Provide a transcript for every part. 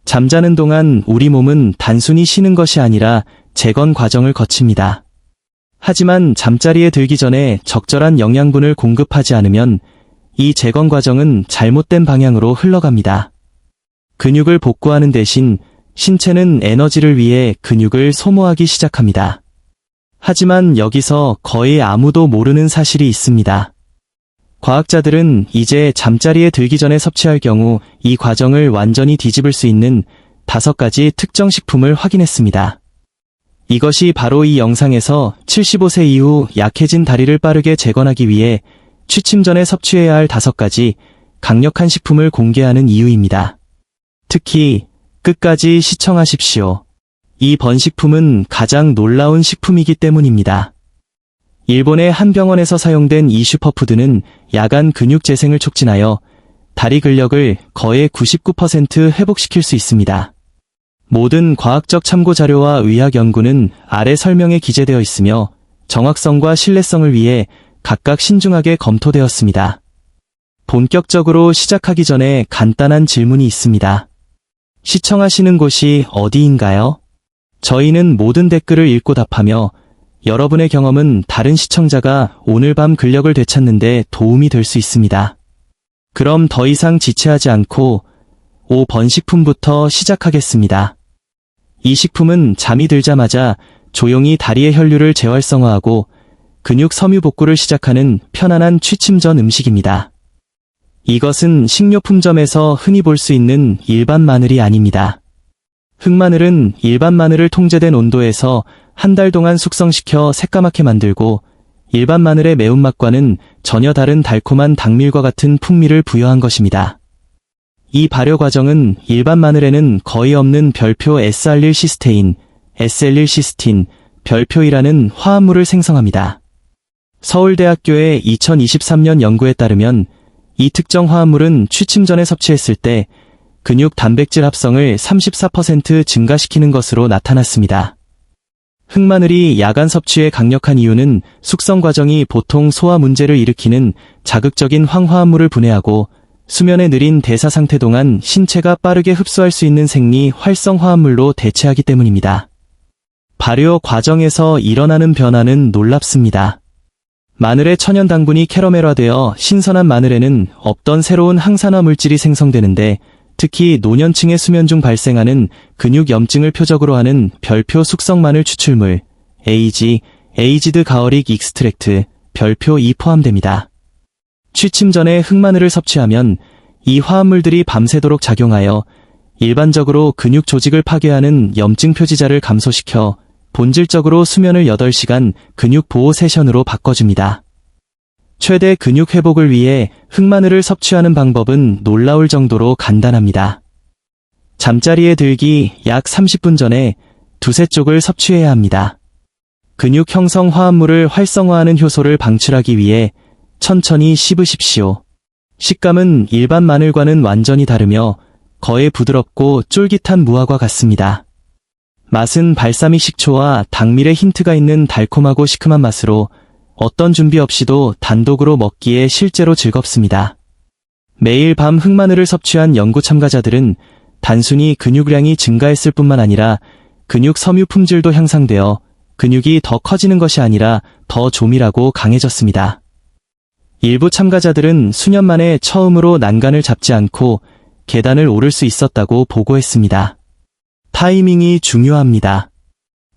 잠자는 동안 우리 몸은 단순히 쉬는 것이 아니라 재건 과정을 거칩니다. 하지만 잠자리에 들기 전에 적절한 영양분을 공급하지 않으면 이 재건 과정은 잘못된 방향으로 흘러갑니다. 근육을 복구하는 대신 신체는 에너지를 위해 근육을 소모하기 시작합니다. 하지만 여기서 거의 아무도 모르는 사실이 있습니다. 과학자들은 이제 잠자리에 들기 전에 섭취할 경우 이 과정을 완전히 뒤집을 수 있는 5가지 특정 식품을 확인했습니다. 이것이 바로 이 영상에서 75세 이후 약해진 다리를 빠르게 재건하기 위해 취침 전에 섭취해야 할 5가지 강력한 식품을 공개하는 이유입니다. 특히 끝까지 시청하십시오. 이 번식품은 가장 놀라운 식품이기 때문입니다. 일본의 한 병원에서 사용된 이 슈퍼푸드는 야간 근육 재생을 촉진하여 다리 근력을 거의 99% 회복시킬 수 있습니다. 모든 과학적 참고 자료와 의학 연구는 아래 설명에 기재되어 있으며 정확성과 신뢰성을 위해 각각 신중하게 검토되었습니다. 본격적으로 시작하기 전에 간단한 질문이 있습니다. 시청하시는 곳이 어디인가요? 저희는 모든 댓글을 읽고 답하며 여러분의 경험은 다른 시청자가 오늘 밤 근력을 되찾는 데 도움이 될 수 있습니다. 그럼 더 이상 지체하지 않고 5번식품부터 시작하겠습니다. 이 식품은 잠이 들자마자 조용히 다리의 혈류를 재활성화하고 근육 섬유 복구를 시작하는 편안한 취침 전 음식입니다. 이것은 식료품점에서 흔히 볼 수 있는 일반 마늘이 아닙니다. 흑마늘은 일반 마늘을 통제된 온도에서 한 달 동안 숙성시켜 새까맣게 만들고 일반 마늘의 매운맛과는 전혀 다른 달콤한 당밀과 같은 풍미를 부여한 것입니다. 이 발효 과정은 일반 마늘에는 거의 없는 별표 S알릴시스테인, S알릴시스틴, 별표이라는 화합물을 생성합니다. 서울대학교의 2023년 연구에 따르면 이 특정 화합물은 취침 전에 섭취했을 때 근육 단백질 합성을 34% 증가시키는 것으로 나타났습니다. 흑마늘이 야간 섭취에 강력한 이유는 숙성 과정이 보통 소화 문제를 일으키는 자극적인 황화합물을 분해하고 수면의 느린 대사 상태 동안 신체가 빠르게 흡수할 수 있는 생리 활성 화합물로 대체하기 때문입니다. 발효 과정에서 일어나는 변화는 놀랍습니다. 마늘의 천연 당분이 캐러멜화되어 신선한 마늘에는 없던 새로운 항산화 물질이 생성되는데 특히 노년층의 수면 중 발생하는 근육 염증을 표적으로 하는 별표 숙성 마늘 추출물, 에이지드 가어릭 익스트랙트, 별표 2 포함됩니다. 취침 전에 흑마늘을 섭취하면 이 화합물들이 밤새도록 작용하여 일반적으로 근육 조직을 파괴하는 염증 표지자를 감소시켜 본질적으로 수면을 8시간 근육 보호 세션으로 바꿔줍니다. 최대 근육 회복을 위해 흑마늘을 섭취하는 방법은 놀라울 정도로 간단합니다. 잠자리에 들기 약 30분 전에 2-3쪽을 섭취해야 합니다. 근육 형성 화합물을 활성화하는 효소를 방출하기 위해 천천히 씹으십시오. 식감은 일반 마늘과는 완전히 다르며 거의 부드럽고 쫄깃한 무화과 같습니다. 맛은 발사믹 식초와 당밀의 힌트가 있는 달콤하고 시큼한 맛으로 어떤 준비 없이도 단독으로 먹기에 실제로 즐겁습니다. 매일 밤 흑마늘을 섭취한 연구 참가자들은 단순히 근육량이 증가했을 뿐만 아니라 근육 섬유 품질도 향상되어 근육이 더 커지는 것이 아니라 더 조밀하고 강해졌습니다. 일부 참가자들은 수년 만에 처음으로 난간을 잡지 않고 계단을 오를 수 있었다고 보고했습니다. 타이밍이 중요합니다.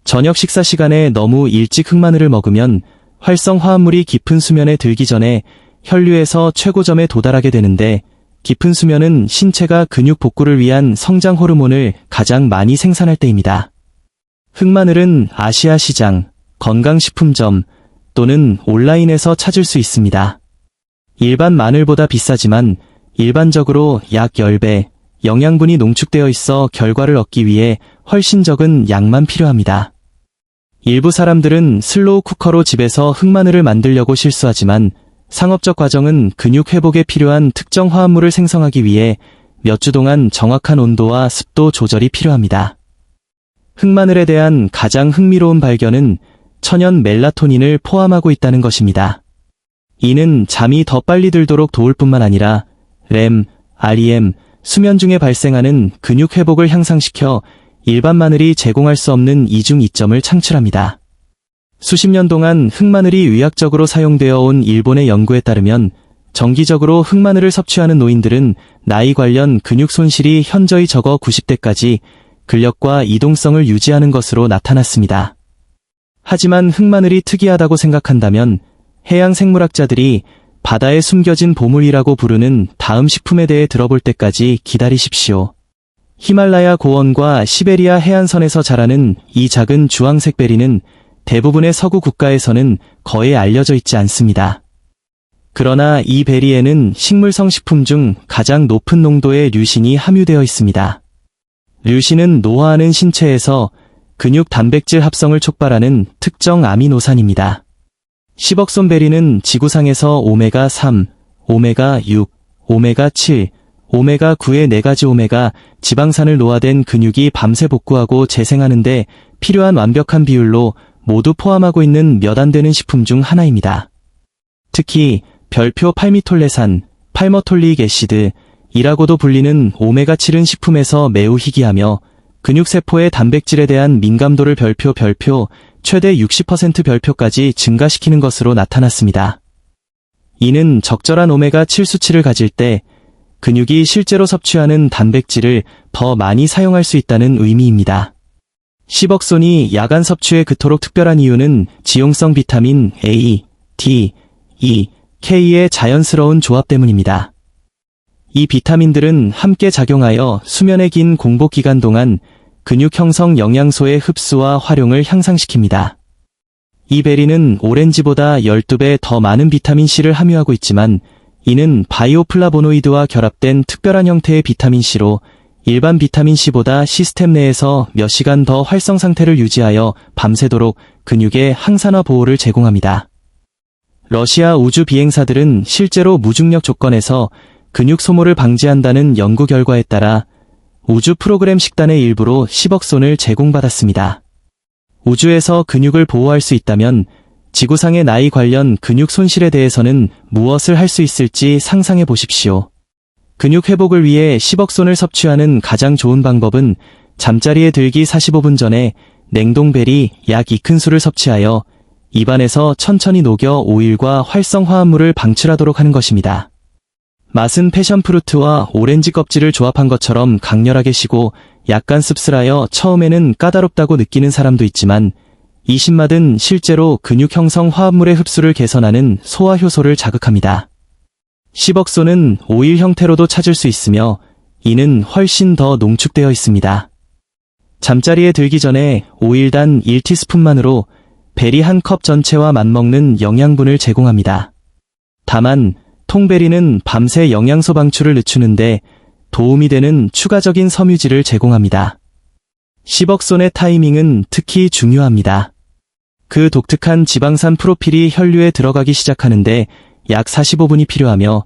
저녁 식사 시간에 너무 일찍 흑마늘을 먹으면 활성 화합물이 깊은 수면에 들기 전에 혈류에서 최고점에 도달하게 되는데 깊은 수면은 신체가 근육 복구를 위한 성장 호르몬을 가장 많이 생산할 때입니다. 흑마늘은 아시아 시장, 건강식품점 또는 온라인에서 찾을 수 있습니다. 일반 마늘보다 비싸지만 일반적으로 약 10배 영양분이 농축되어 있어 결과를 얻기 위해 훨씬 적은 양만 필요합니다. 일부 사람들은 슬로우 쿠커로 집에서 흑마늘을 만들려고 실수하지만 상업적 과정은 근육 회복에 필요한 특정 화합물을 생성하기 위해 몇 주 동안 정확한 온도와 습도 조절이 필요합니다. 흑마늘에 대한 가장 흥미로운 발견은 천연 멜라토닌을 포함하고 있다는 것입니다. 이는 잠이 더 빨리 들도록 도울 뿐만 아니라 REM, 수면 중에 발생하는 근육 회복을 향상시켜 일반 마늘이 제공할 수 없는 이중 이점을 창출합니다. 수십 년 동안 흑마늘이 의학적으로 사용되어 온 일본의 연구에 따르면 정기적으로 흑마늘을 섭취하는 노인들은 나이 관련 근육 손실이 현저히 적어 90대까지 근력과 이동성을 유지하는 것으로 나타났습니다. 하지만 흑마늘이 특이하다고 생각한다면 해양 생물학자들이 바다에 숨겨진 보물이라고 부르는 다음 식품에 대해 들어볼 때까지 기다리십시오. 히말라야 고원과 시베리아 해안선에서 자라는 이 작은 주황색 베리는 대부분의 서구 국가에서는 거의 알려져 있지 않습니다. 그러나 이 베리에는 식물성 식품 중 가장 높은 농도의 류신이 함유되어 있습니다. 류신은 노화하는 신체에서 근육 단백질 합성을 촉발하는 특정 아미노산입니다. 시벅손 베리는 지구상에서 오메가3, 오메가6, 오메가7, 오메가9의 4가지 오메가 지방산을 노화된 근육이 밤새 복구하고 재생하는데 필요한 완벽한 비율로 모두 포함하고 있는 몇 안 되는 식품 중 하나입니다. 특히 별표 팔미톨레산, 팔머톨리익 애시드이라고도 불리는 오메가7은 식품에서 매우 희귀하며 근육세포의 단백질에 대한 민감도를 별표 최대 60% 별표까지 증가시키는 것으로 나타났습니다. 이는 적절한 오메가7 수치를 가질 때 근육이 실제로 섭취하는 단백질을 더 많이 사용할 수 있다는 의미입니다. 시벅손이 야간 섭취에 그토록 특별한 이유는 지용성 비타민 A, D, E, K의 자연스러운 조합 때문입니다. 이 비타민들은 함께 작용하여 수면의 긴 공복 기간 동안 근육 형성 영양소의 흡수와 활용을 향상시킵니다. 이 베리는 오렌지보다 12배 더 많은 비타민C를 함유하고 있지만 이는 바이오플라보노이드와 결합된 특별한 형태의 비타민C로 일반 비타민C보다 시스템 내에서 몇 시간 더 활성 상태를 유지하여 밤새도록 근육의 항산화 보호를 제공합니다. 러시아 우주 비행사들은 실제로 무중력 조건에서 근육 소모를 방지한다는 연구 결과에 따라 우주 프로그램 식단의 일부로 시벅손을 제공받았습니다. 우주에서 근육을 보호할 수 있다면 지구상의 나이 관련 근육 손실에 대해서는 무엇을 할 수 있을지 상상해 보십시오. 근육 회복을 위해 시벅손을 섭취하는 가장 좋은 방법은 잠자리에 들기 45분 전에 냉동베리 약 2큰술을 섭취하여 입안에서 천천히 녹여 오일과 활성 화합물을 방출하도록 하는 것입니다. 맛은 패션프루트와 오렌지 껍질을 조합한 것처럼 강렬하게 시고 약간 씁쓸하여 처음에는 까다롭다고 느끼는 사람도 있지만 이 신맛은 실제로 근육 형성 화합물의 흡수를 개선하는 소화 효소를 자극합니다. 시벅손은 오일 형태로도 찾을 수 있으며 이는 훨씬 더 농축되어 있습니다. 잠자리에 들기 전에 오일 단 1티스푼만으로 베리 한 컵 전체와 맞먹는 영양분을 제공합니다. 다만 통베리는 밤새 영양소 방출을 늦추는데 도움이 되는 추가적인 섬유질을 제공합니다. 시벅손의 타이밍은 특히 중요합니다. 그 독특한 지방산 프로필이 혈류에 들어가기 시작하는데 약 45분이 필요하며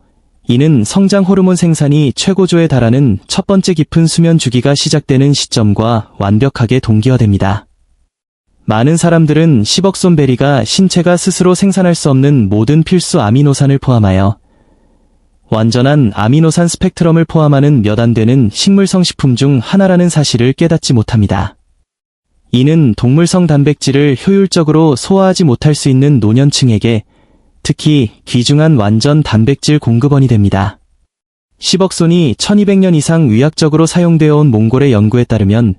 이는 성장 호르몬 생산이 최고조에 달하는 첫 번째 깊은 수면 주기가 시작되는 시점과 완벽하게 동기화됩니다. 많은 사람들은 시벅손 베리가 신체가 스스로 생산할 수 없는 모든 필수 아미노산을 포함하여 완전한 아미노산 스펙트럼을 포함하는 몇 안 되는 식물성 식품 중 하나라는 사실을 깨닫지 못합니다. 이는 동물성 단백질을 효율적으로 소화하지 못할 수 있는 노년층에게 특히 귀중한 완전 단백질 공급원이 됩니다. 시벅손이 1200년 이상 의학적으로 사용되어 온 몽골의 연구에 따르면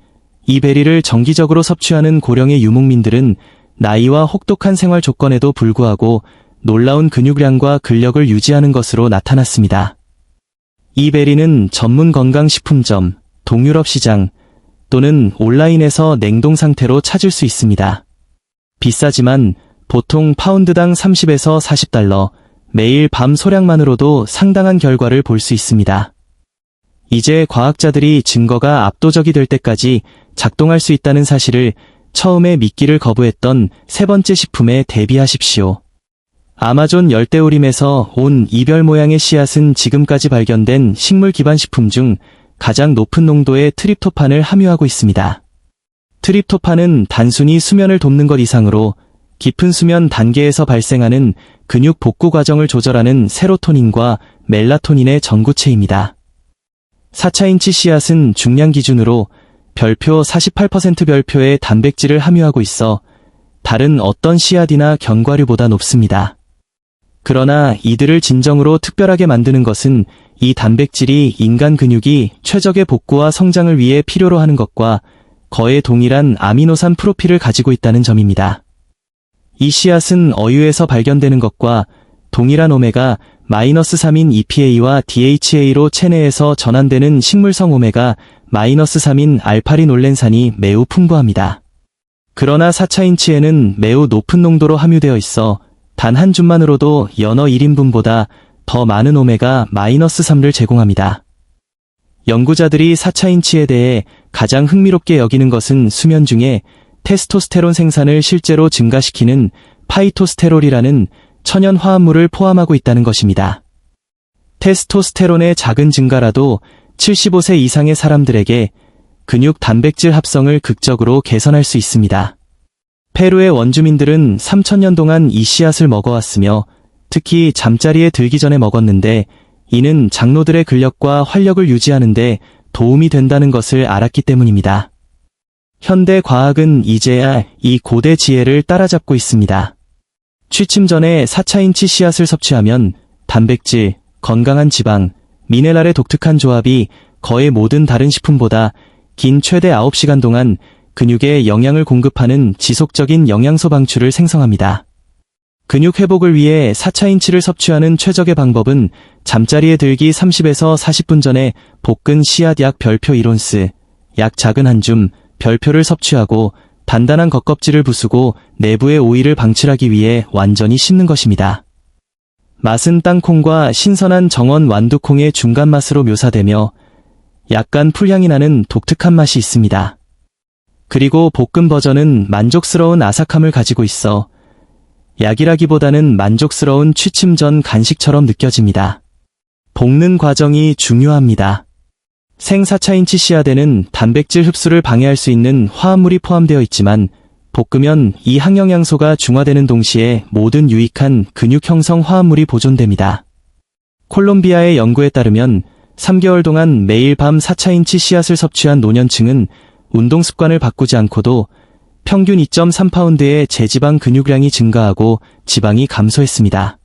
이 베리를 정기적으로 섭취하는 고령의 유목민들은 나이와 혹독한 생활 조건에도 불구하고 놀라운 근육량과 근력을 유지하는 것으로 나타났습니다. 이 베리는 전문 건강식품점, 동유럽 시장 또는 온라인에서 냉동 상태로 찾을 수 있습니다. 비싸지만 보통 파운드당 30에서 40달러, 매일 밤 소량만으로도 상당한 결과를 볼 수 있습니다. 이제 과학자들이 증거가 압도적이 될 때까지 작동할 수 있다는 사실을 처음에 믿기를 거부했던 세 번째 식품에 대비하십시오. 아마존 열대우림에서 온 이별 모양의 씨앗은 지금까지 발견된 식물 기반 식품 중 가장 높은 농도의 트립토판을 함유하고 있습니다. 트립토판은 단순히 수면을 돕는 것 이상으로 깊은 수면 단계에서 발생하는 근육 복구 과정을 조절하는 세로토닌과 멜라토닌의 전구체입니다. 4차인치 씨앗은 중량 기준으로 별표 48% 별표의 단백질을 함유하고 있어 다른 어떤 씨앗이나 견과류보다 높습니다. 그러나 이들을 진정으로 특별하게 만드는 것은 이 단백질이 인간 근육이 최적의 복구와 성장을 위해 필요로 하는 것과 거의 동일한 아미노산 프로필을 가지고 있다는 점입니다. 이 씨앗은 어유에서 발견되는 것과 동일한 오메가-3인 EPA와 DHA로 체내에서 전환되는 식물성 오메가-3인 알파리놀렌산이 매우 풍부합니다. 그러나 4차인치에는 매우 높은 농도로 함유되어 있어 단 한 줌만으로도 연어 1인분보다 더 많은 오메가-3를 제공합니다. 연구자들이 4차인치에 대해 가장 흥미롭게 여기는 것은 수면 중에 테스토스테론 생산을 실제로 증가시키는 파이토스테롤이라는 천연 화합물을 포함하고 있다는 것입니다. 테스토스테론의 작은 증가라도 75세 이상의 사람들에게 근육 단백질 합성을 극적으로 개선할 수 있습니다. 페루의 원주민들은 3000년 동안 이 씨앗을 먹어왔으며 특히 잠자리에 들기 전에 먹었는데 이는 장로들의 근력과 활력을 유지하는 데 도움이 된다는 것을 알았기 때문입니다. 현대 과학은 이제야 이 고대 지혜를 따라잡고 있습니다. 취침 전에 4차인치 씨앗을 섭취하면 단백질, 건강한 지방, 미네랄의 독특한 조합이 거의 모든 다른 식품보다 긴 최대 9시간 동안 근육에 영양을 공급하는 지속적인 영양소 방출을 생성합니다. 근육 회복을 위해 4차인치를 섭취하는 최적의 방법은 잠자리에 들기 30에서 40분 전에 볶은 씨앗 약 별표 1온스, 약 작은 한 줌, 별표를 섭취하고 단단한 겉껍질을 부수고 내부의 오일을 방출하기 위해 완전히 씹는 것입니다. 맛은 땅콩과 신선한 정원 완두콩의 중간 맛으로 묘사되며 약간 풀향이 나는 독특한 맛이 있습니다. 그리고 볶음 버전은 만족스러운 아삭함을 가지고 있어 약이라기보다는 만족스러운 취침 전 간식처럼 느껴집니다. 볶는 과정이 중요합니다. 생 4차인치 씨앗에는 단백질 흡수를 방해할 수 있는 화합물이 포함되어 있지만 볶으면 이 항영양소가 중화되는 동시에 모든 유익한 근육 형성 화합물이 보존됩니다. 콜롬비아의 연구에 따르면 3개월 동안 매일 밤 4차인치 씨앗을 섭취한 노년층은 운동 습관을 바꾸지 않고도 평균 2.3파운드의 제지방 근육량이 증가하고 지방이 감소했습니다.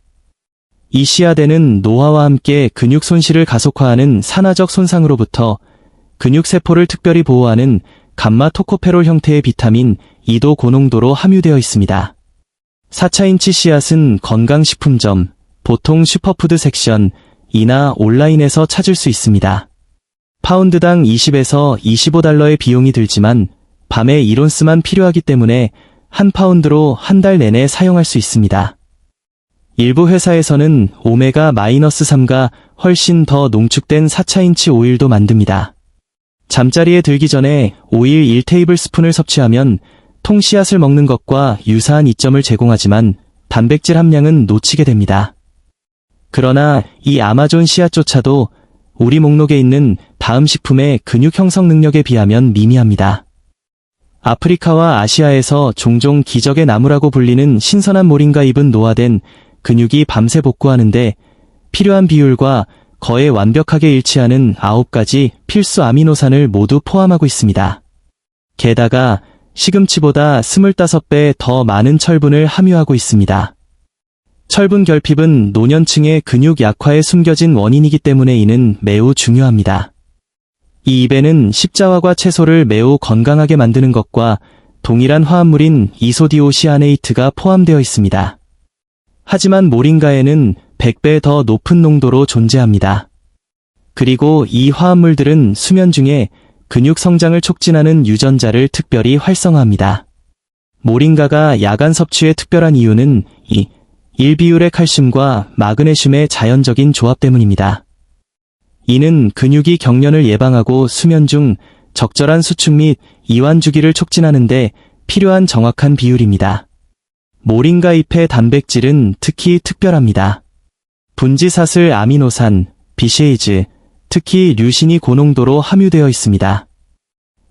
이 씨앗에는 노화와 함께 근육 손실을 가속화하는 산화적 손상으로부터 근육세포를 특별히 보호하는 감마 토코페롤 형태의 비타민 E도 고농도로 함유되어 있습니다. 4차인치 씨앗은 건강식품점, 보통 슈퍼푸드 섹션, 이나 온라인에서 찾을 수 있습니다. 파운드당 20에서 25달러의 비용이 들지만 밤에 1온스만 필요하기 때문에 한 파운드로 한 달 내내 사용할 수 있습니다. 일부 회사에서는 오메가-3가 훨씬 더 농축된 4차인치 오일도 만듭니다. 잠자리에 들기 전에 오일 1테이블스푼을 섭취하면 통씨앗을 먹는 것과 유사한 이점을 제공하지만 단백질 함량은 놓치게 됩니다. 그러나 이 아마존 씨앗조차도 우리 목록에 있는 다음 식품의 근육 형성 능력에 비하면 미미합니다. 아프리카와 아시아에서 종종 기적의 나무라고 불리는 신선한 모링가 잎은 노화된 근육이 밤새 복구하는데 필요한 비율과 거의 완벽하게 일치하는 9가지 필수 아미노산을 모두 포함하고 있습니다. 게다가 시금치보다 25배 더 많은 철분을 함유하고 있습니다. 철분 결핍은 노년층의 근육 약화에 숨겨진 원인이기 때문에 이는 매우 중요합니다. 이 잎에는 십자화과 채소를 매우 건강하게 만드는 것과 동일한 화합물인 이소디오시아네이트가 포함되어 있습니다. 하지만 모링가에는 100배 더 높은 농도로 존재합니다. 그리고 이 화합물들은 수면 중에 근육 성장을 촉진하는 유전자를 특별히 활성화합니다. 모링가가 야간 섭취에 특별한 이유는 이 1비율의 칼슘과 마그네슘의 자연적인 조합 때문입니다. 이는 근육이 경련을 예방하고 수면 중 적절한 수축 및 이완 주기를 촉진하는 데 필요한 정확한 비율입니다. 모링가 잎의 단백질은 특히 특별합니다. 분지사슬 아미노산, 비쉐이즈, 특히 류신이 고농도로 함유되어 있습니다.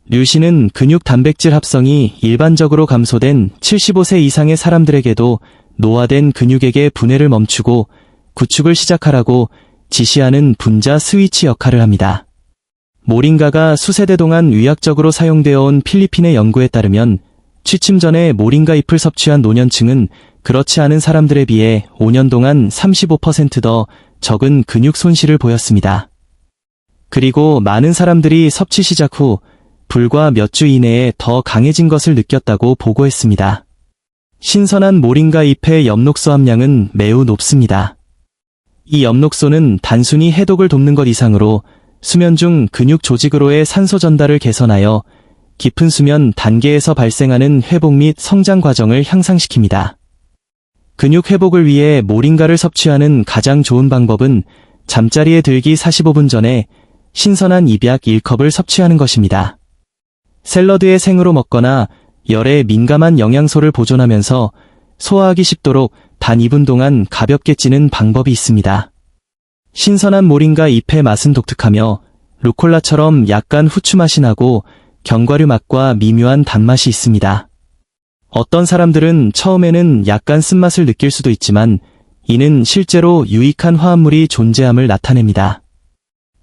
류신은 근육 단백질 합성이 일반적으로 감소된 75세 이상의 사람들에게도 노화된 근육에게 분해를 멈추고 구축을 시작하라고 지시하는 분자 스위치 역할을 합니다. 모링가가 수세대 동안 의학적으로 사용되어 온 필리핀의 연구에 따르면 취침 전에 모링가 잎을 섭취한 노년층은 그렇지 않은 사람들에 비해 5년 동안 35% 적은 근육 손실을 보였습니다. 그리고 많은 사람들이 섭취 시작 후 불과 몇 주 이내에 더 강해진 것을 느꼈다고 보고했습니다. 신선한 모링가 잎의 엽록소 함량은 매우 높습니다. 이 엽록소는 단순히 해독을 돕는 것 이상으로 수면 중 근육 조직으로의 산소 전달을 개선하여 깊은 수면 단계에서 발생하는 회복 및 성장 과정을 향상시킵니다. 근육 회복을 위해 모링가를 섭취하는 가장 좋은 방법은 잠자리에 들기 45분 전에 신선한 잎약 1컵을 섭취하는 것입니다. 샐러드에 생으로 먹거나 열에 민감한 영양소를 보존하면서 소화하기 쉽도록 단 2분 동안 가볍게 찌는 방법이 있습니다. 신선한 모링가 잎의 맛은 독특하며 루콜라처럼 약간 후추 맛이 나고 견과류 맛과 미묘한 단맛이 있습니다. 어떤 사람들은 처음에는 약간 쓴맛을 느낄 수도 있지만 이는 실제로 유익한 화합물이 존재함을 나타냅니다.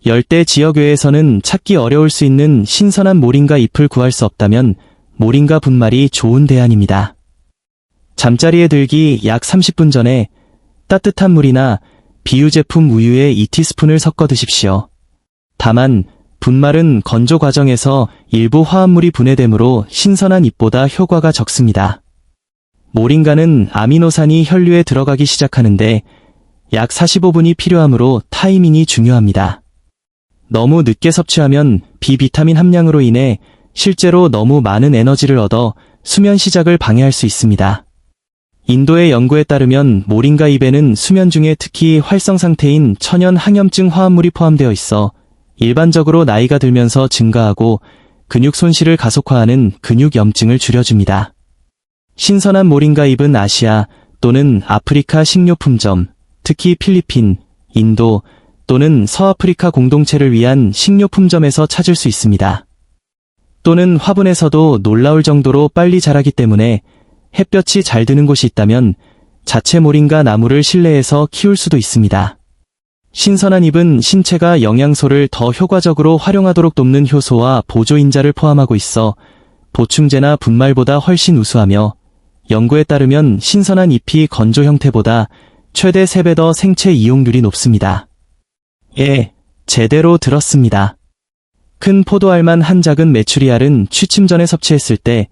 열대 지역외에서는 찾기 어려울 수 있는 신선한 모링가 잎을 구할 수 없다면 모링가 분말이 좋은 대안입니다. 잠자리에 들기 약 30분 전에 따뜻한 물이나 비유 제품 우유에 2티스푼을 섞어 드십시오. 다만 분말은 건조 과정에서 일부 화합물이 분해되므로 신선한 잎보다 효과가 적습니다. 모링가는 아미노산이 혈류에 들어가기 시작하는데 약 45분이 필요하므로 타이밍이 중요합니다. 너무 늦게 섭취하면 비비타민 함량으로 인해 실제로 너무 많은 에너지를 얻어 수면 시작을 방해할 수 있습니다. 인도의 연구에 따르면 모링가 잎에는 수면 중에 특히 활성 상태인 천연 항염증 화합물이 포함되어 있어 일반적으로 나이가 들면서 증가하고 근육 손실을 가속화하는 근육염증을 줄여줍니다. 신선한 모링가 잎은 아시아 또는 아프리카 식료품점, 특히 필리핀, 인도 또는 서아프리카 공동체를 위한 식료품점에서 찾을 수 있습니다. 또는 화분에서도 놀라울 정도로 빨리 자라기 때문에 햇볕이 잘 드는 곳이 있다면 자체 모링가 나무를 실내에서 키울 수도 있습니다. 신선한 잎은 신체가 영양소를 더 효과적으로 활용하도록 돕는 효소와 보조인자를 포함하고 있어 보충제나 분말보다 훨씬 우수하며 연구에 따르면 신선한 잎이 건조 형태보다 최대 3배 더 생체 이용률이 높습니다. 예, 제대로 들었습니다. 큰 포도알만 한 작은 메추리알은 취침 전에 섭취했을 때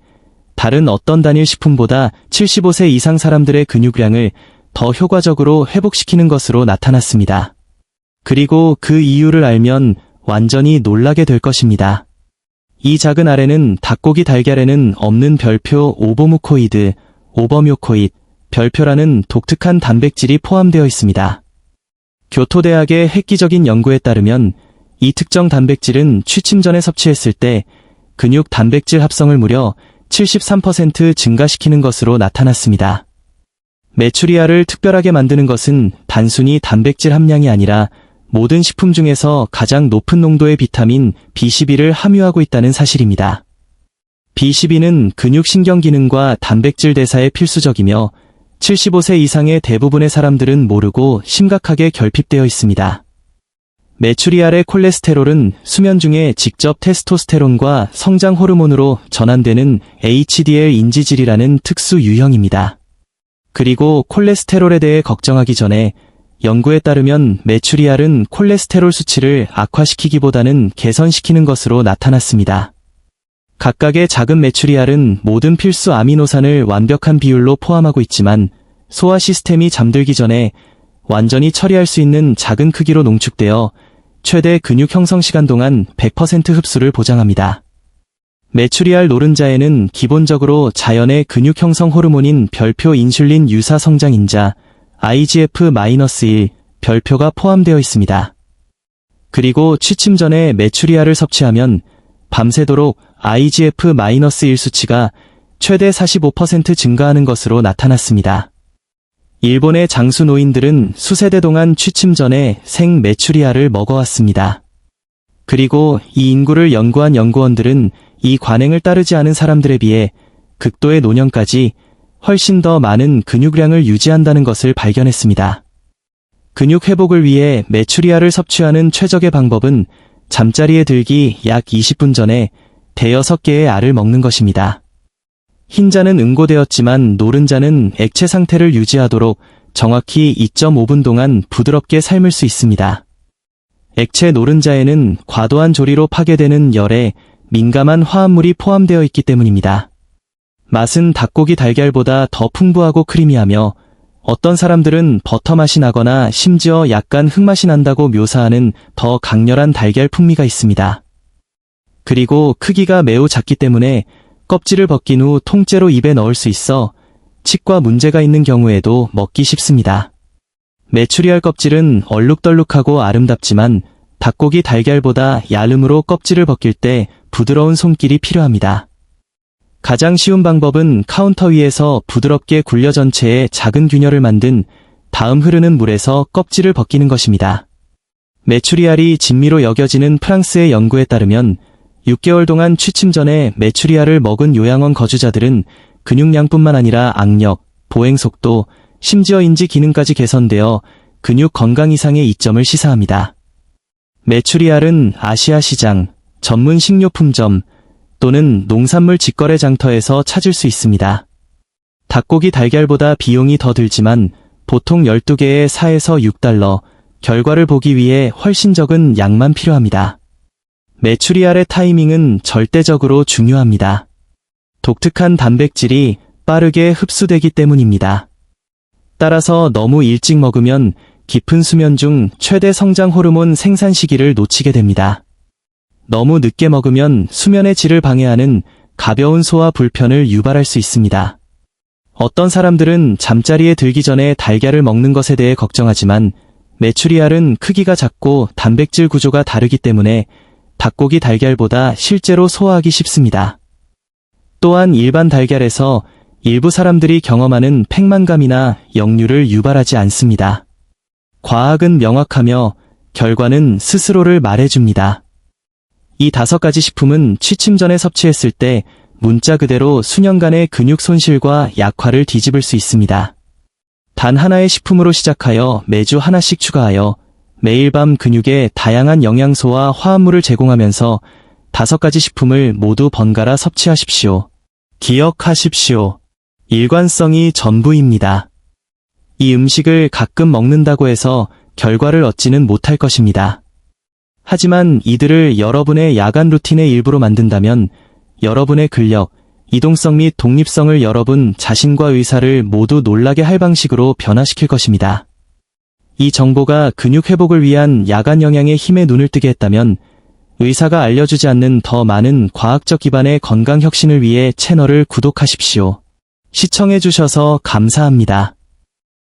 다른 어떤 단일 식품보다 75세 이상 사람들의 근육량을 더 효과적으로 회복시키는 것으로 나타났습니다. 그리고 그 이유를 알면 완전히 놀라게 될 것입니다. 이 작은 알에는 닭고기 달걀에는 없는 별표 오버무코이드, 오버묘코이드, 별표라는 독특한 단백질이 포함되어 있습니다. 교토대학의 획기적인 연구에 따르면 이 특정 단백질은 취침 전에 섭취했을 때 근육 단백질 합성을 무려 73% 증가시키는 것으로 나타났습니다. 메추리알을 특별하게 만드는 것은 단순히 단백질 함량이 아니라 모든 식품 중에서 가장 높은 농도의 비타민 B12를 함유하고 있다는 사실입니다. B12는 근육신경 기능과 단백질 대사에 필수적이며 75세 이상의 대부분의 사람들은 모르고 심각하게 결핍되어 있습니다. 메추리알의 콜레스테롤은 수면 중에 직접 테스토스테론과 성장 호르몬으로 전환되는 HDL 인지질이라는 특수 유형입니다. 그리고 콜레스테롤에 대해 걱정하기 전에 연구에 따르면 메추리알은 콜레스테롤 수치를 악화시키기보다는 개선시키는 것으로 나타났습니다. 각각의 작은 메추리알은 모든 필수 아미노산을 완벽한 비율로 포함하고 있지만 소화 시스템이 잠들기 전에 완전히 처리할 수 있는 작은 크기로 농축되어 최대 근육 형성 시간 동안 100% 흡수를 보장합니다. 메추리알 노른자에는 기본적으로 자연의 근육 형성 호르몬인 별표 인슐린 유사 성장인자 IGF-1 별표가 포함되어 있습니다. 그리고 취침 전에 메추리알을 섭취하면 밤새도록 IGF-1 수치가 최대 45% 증가하는 것으로 나타났습니다. 일본의 장수 노인들은 수세대 동안 취침 전에 생 메추리알을 먹어왔습니다. 그리고 이 인구를 연구한 연구원들은 이 관행을 따르지 않은 사람들에 비해 극도의 노년까지 훨씬 더 많은 근육량을 유지한다는 것을 발견했습니다. 근육 회복을 위해 메추리알을 섭취하는 최적의 방법은 잠자리에 들기 약 20분 전에 대여섯 개의 알을 먹는 것입니다. 흰자는 응고되었지만 노른자는 액체 상태를 유지하도록 정확히 2.5분 동안 부드럽게 삶을 수 있습니다. 액체 노른자에는 과도한 조리로 파괴되는 열에 민감한 화합물이 포함되어 있기 때문입니다. 맛은 닭고기 달걀보다 더 풍부하고 크리미하며 어떤 사람들은 버터 맛이 나거나 심지어 약간 흙맛이 난다고 묘사하는 더 강렬한 달걀 풍미가 있습니다. 그리고 크기가 매우 작기 때문에 껍질을 벗긴 후 통째로 입에 넣을 수 있어 치과 문제가 있는 경우에도 먹기 쉽습니다. 메추리알 껍질은 얼룩덜룩하고 아름답지만 닭고기 달걀보다 얇음으로 껍질을 벗길 때 부드러운 손길이 필요합니다. 가장 쉬운 방법은 카운터 위에서 부드럽게 굴려 전체에 작은 균열을 만든 다음 흐르는 물에서 껍질을 벗기는 것입니다. 메추리알이 진미로 여겨지는 프랑스의 연구에 따르면 6개월 동안 취침 전에 메추리알을 먹은 요양원 거주자들은 근육량뿐만 아니라 악력, 보행 속도, 심지어 인지 기능까지 개선되어 근육 건강 이상의 이점을 시사합니다. 메추리알은 아시아 시장, 전문 식료품점 또는 농산물 직거래 장터에서 찾을 수 있습니다. 닭고기 달걀보다 비용이 더 들지만 보통 12개에 4에서 6달러, 결과를 보기 위해 훨씬 적은 양만 필요합니다. 메추리알의 타이밍은 절대적으로 중요합니다. 독특한 단백질이 빠르게 흡수되기 때문입니다. 따라서 너무 일찍 먹으면 깊은 수면 중 최대 성장 호르몬 생산 시기를 놓치게 됩니다. 너무 늦게 먹으면 수면의 질을 방해하는 가벼운 소화 불편을 유발할 수 있습니다. 어떤 사람들은 잠자리에 들기 전에 달걀을 먹는 것에 대해 걱정하지만 메추리알은 크기가 작고 단백질 구조가 다르기 때문에 닭고기 달걀보다 실제로 소화하기 쉽습니다. 또한 일반 달걀에서 일부 사람들이 경험하는 팽만감이나 역류를 유발하지 않습니다. 과학은 명확하며 결과는 스스로를 말해줍니다. 이 5가지 식품은 취침 전에 섭취했을 때 문자 그대로 수년간의 근육 손실과 약화를 뒤집을 수 있습니다. 단 하나의 식품으로 시작하여 매주 하나씩 추가하여 매일 밤 근육에 다양한 영양소와 화합물을 제공하면서 5가지 식품을 모두 번갈아 섭취하십시오. 기억하십시오. 일관성이 전부입니다. 이 음식을 가끔 먹는다고 해서 결과를 얻지는 못할 것입니다. 하지만 이들을 여러분의 야간 루틴의 일부로 만든다면 여러분의 근력, 이동성 및 독립성을 여러분 자신과 의사를 모두 놀라게 할 방식으로 변화시킬 것입니다. 이 정보가 근육 회복을 위한 야간 영양의 힘에 눈을 뜨게 했다면 의사가 알려주지 않는 더 많은 과학적 기반의 건강 혁신을 위해 채널을 구독하십시오. 시청해주셔서 감사합니다.